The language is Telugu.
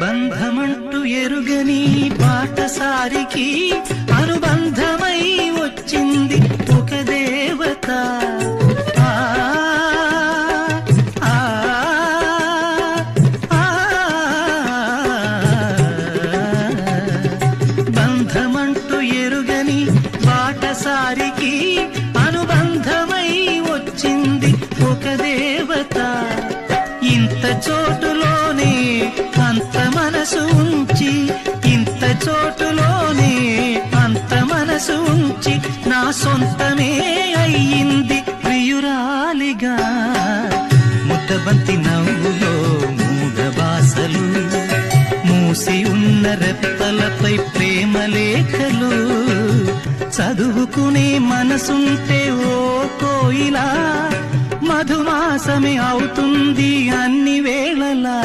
బంధమంటూ ఎరుగని బాటసారికి అనుబంధమై వచ్చింది ఒక దేవత. బంధమంటూ ఎరుగని బాటసారికి అనుబంధమై వచ్చింది ఒక దేవత. ఇంత చోటులోనే అంత మనసు ఉంచి, ఇంత చోటులోనే అంత మనసు ఉంచి నా సొంతమే అయ్యింది ప్రియురాలిగా. ముద్దబంతి నవ్వులో మూగ బాసలు, మూసి ఉన్న రెప్పలపై ప్రేమ లేఖలు. చదువుకునే మనసుంటే ఓ కోయిలా మధుమాసమే అవుతుంది అన్ని వేళలా.